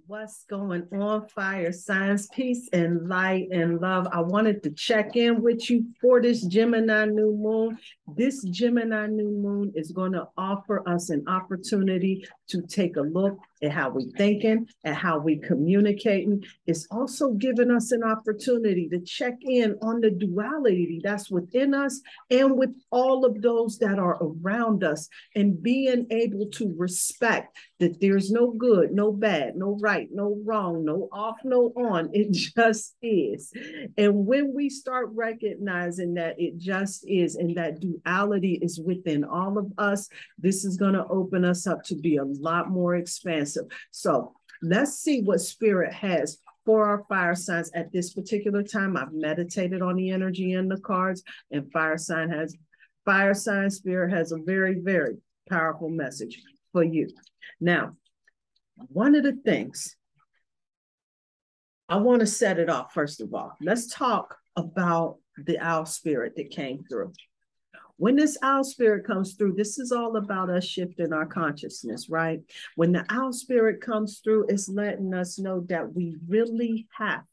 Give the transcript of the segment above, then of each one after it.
What's going on, fire signs, peace and light and love? I wanted to check in with you for this Gemini new moon. This Gemini new moon is going to offer us an opportunity to take a look at how we're thinking, at how we're communicating. It's also giving us an opportunity to check in on the duality that's within us and with all of those that are around us, and being able to respect that there's no good, no bad, no right, no wrong, no off, no on. It just is. And when we start recognizing that it just is, and that duality is within all of us, this is going to open us up to be a lot more expansive. So let's see what spirit has for our fire signs at this particular time. I've meditated on the energy in the cards, and fire sign spirit has a very, very powerful message for you. Now, one of the things I want to set it off, first of all, let's talk about the owl spirit that came through. When this owl spirit comes through, this is all about us shifting our consciousness, right? When the owl spirit comes through, it's letting us know that we really have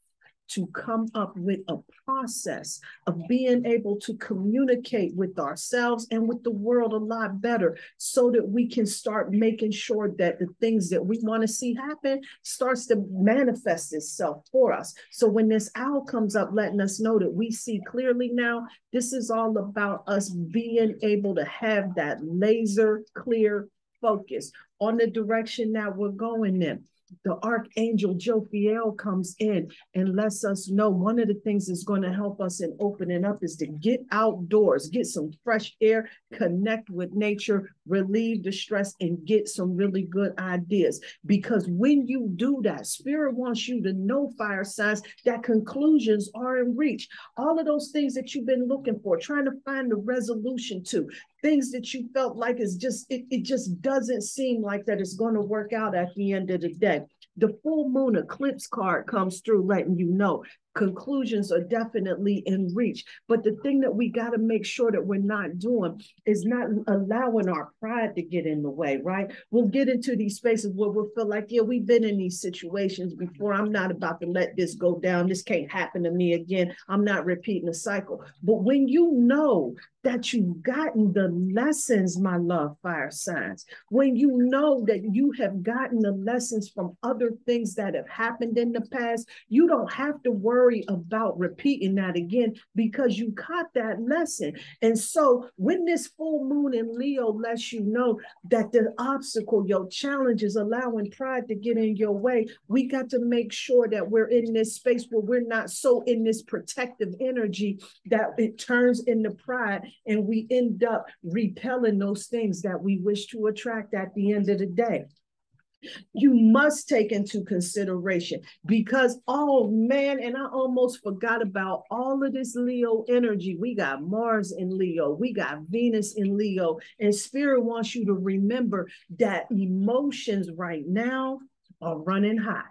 to come up with a process of being able to communicate with ourselves and with the world a lot better, so that we can start making sure that the things that we want to see happen starts to manifest itself for us. So when this owl comes up letting us know that we see clearly now, this is all about us being able to have that laser clear focus on the direction that we're going in. The archangel Jophiel comes in and lets us know one of the things that's going to help us in opening up is to get outdoors, get some fresh air, connect with nature, relieve the stress, and get some really good ideas. Because when you do that, spirit wants you to know, fire signs, that conclusions are in reach. All of those things that you've been looking for, trying to find the resolution to, things that you felt like is just, it just doesn't seem like that it's going to work out at the end of the day. The full moon eclipse card comes through letting you know conclusions are definitely in reach. But the thing that we got to make sure that we're not doing is not allowing our pride to get in the way, right? We'll get into these spaces where we'll feel like, yeah, we've been in these situations before. I'm not about to let this go down. This can't happen to me again. I'm not repeating the cycle. But when you know that you've gotten the lessons, my love, fire signs, when you know that you have gotten the lessons from other things that have happened in the past, you don't have to worry about repeating that again, because you caught that lesson. And so when this full moon in Leo lets you know that the obstacle, your challenge is allowing pride to get in your way, we got to make sure that we're in this space where we're not so in this protective energy that it turns into pride and we end up repelling those things that we wish to attract at the end of the day. You must take into consideration, because, oh man, and I almost forgot about all of this Leo energy. We got Mars in Leo, we got Venus in Leo, and spirit wants you to remember that emotions right now are running high.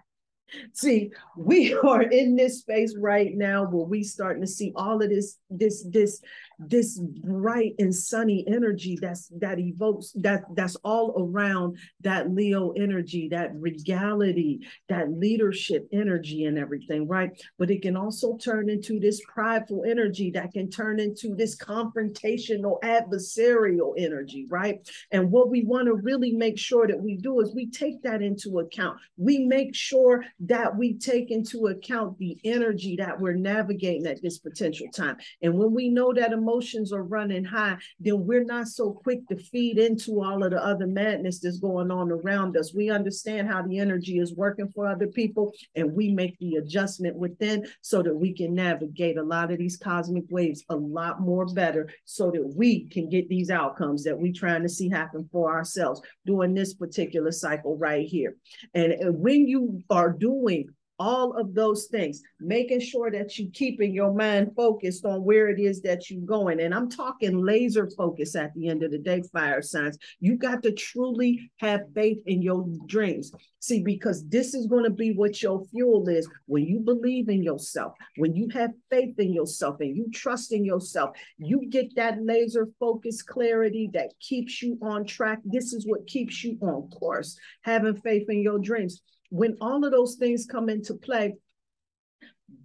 See, we are in this space right now where we starting to see all of this bright and sunny energy that evokes that's all around that Leo energy, that regality, that leadership energy and everything, right? But it can also turn into this prideful energy that can turn into this confrontational, adversarial energy, right? And what we want to really make sure that we do is we take that into account. We make sure that we take into account the energy that we're navigating at this potential time. And when we know that emotions are running high, then we're not so quick to feed into all of the other madness that's going on around us. We understand how the energy is working for other people, and we make the adjustment within so that we can navigate a lot of these cosmic waves a lot more better, so that we can get these outcomes that we're trying to see happen for ourselves during this particular cycle right here. And when you are doing all of those things, making sure that you keeping your mind focused on where it is that you're going. And I'm talking laser focus at the end of the day, fire signs. You got to truly have faith in your dreams. See, because this is going to be what your fuel is. When you believe in yourself, when you have faith in yourself and you trust in yourself, you get that laser focus clarity that keeps you on track. This is what keeps you on course, having faith in your dreams. When all of those things come into play,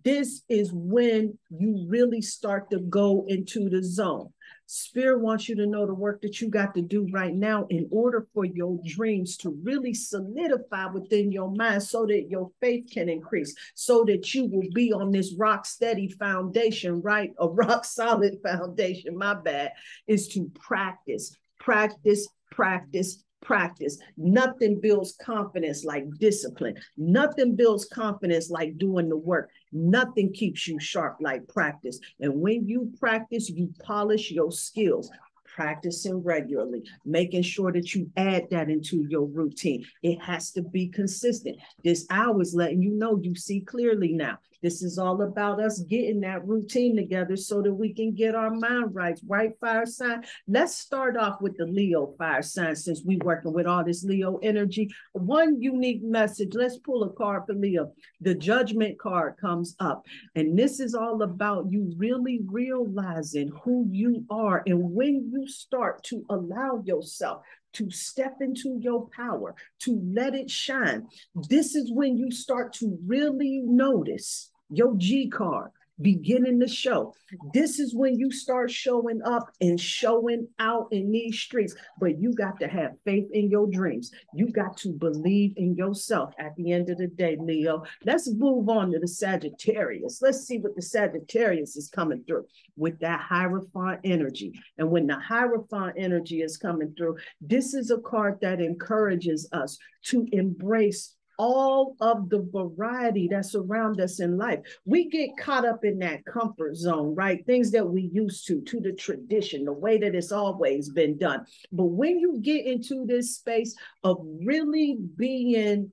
this is when you really start to go into the zone. Spirit wants you to know the work that you got to do right now in order for your dreams to really solidify within your mind so that your faith can increase, so that you will be on this rock steady foundation, right? A rock solid foundation, my bad, is to practice, practice, practice, practice. Nothing builds confidence like discipline. Nothing builds confidence like doing the work. Nothing keeps you sharp like practice. And when you practice, you polish your skills. Practicing regularly, making sure that you add that into your routine. It has to be consistent. This hour is letting you know you see clearly now. This is all about us getting that routine together so that we can get our mind right, fire sign? Let's start off with the Leo fire sign, since we're working with all this Leo energy. One unique message. Let's pull a card for Leo. The Judgment card comes up, and this is all about you really realizing who you are. And when you start to allow yourself to step into your power, to let it shine, this is when you start to really notice your G card beginning to show. This is when you start showing up and showing out in these streets. But you got to have faith in your dreams. You got to believe in yourself at the end of the day, Leo. Let's move on to the Sagittarius. Let's see what the Sagittarius is coming through with that Hierophant energy. And when the Hierophant energy is coming through, this is a card that encourages us to embrace all of the variety that's around us in life. We get caught up in that comfort zone, right? Things that we used to the tradition, the way that it's always been done. But when you get into this space of really being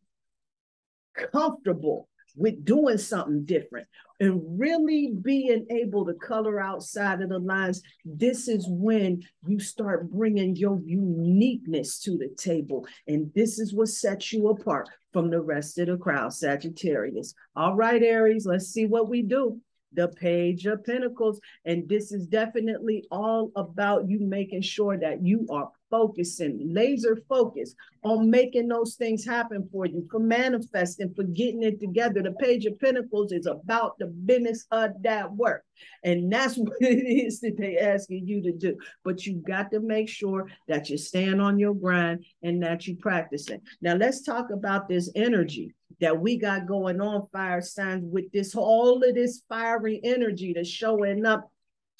comfortable with doing something different and really being able to color outside of the lines, this is when you start bringing your uniqueness to the table. And this is what sets you apart from the rest of the crowd, Sagittarius. All right, Aries, let's see what we do. The Page of Pentacles. And this is definitely all about you making sure that you are focusing, laser focused on making those things happen for you, for manifesting, for getting it together. The Page of Pentacles is about the business of that work. And that's what it is that they're asking you to do. But you got to make sure that you're staying on your grind and that you're practicing. Now, let's talk about this energy that we got going on, fire signs, with this all of this fiery energy that's showing up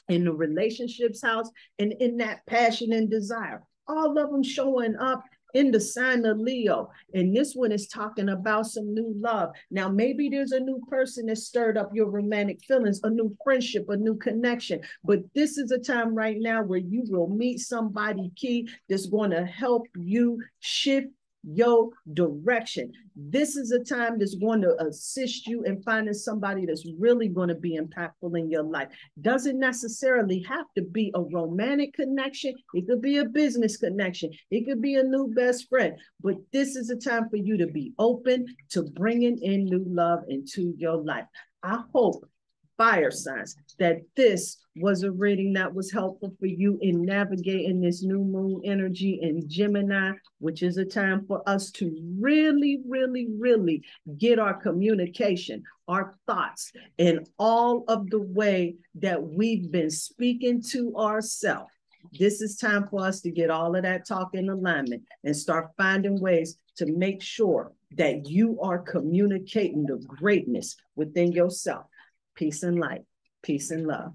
in the relationships house and in that passion and desire. All of them showing up in the sign of Leo. And this one is talking about some new love. Now, maybe there's a new person that stirred up your romantic feelings, a new friendship, a new connection. But this is a time right now where you will meet somebody key that's going to help you shift your direction. This is a time that's going to assist you in finding somebody that's really going to be impactful in your life. Doesn't necessarily have to be a romantic connection. It could be a business connection. It could be a new best friend. But this is a time for you to be open to bringing in new love into your life. I hope, fire signs, that this was a reading that was helpful for you in navigating this new moon energy in Gemini, which is a time for us to really, really, really get our communication, our thoughts, and all of the way that we've been speaking to ourselves. This is time for us to get all of that talk in alignment and start finding ways to make sure that you are communicating the greatness within yourself. Peace and light. Peace and love.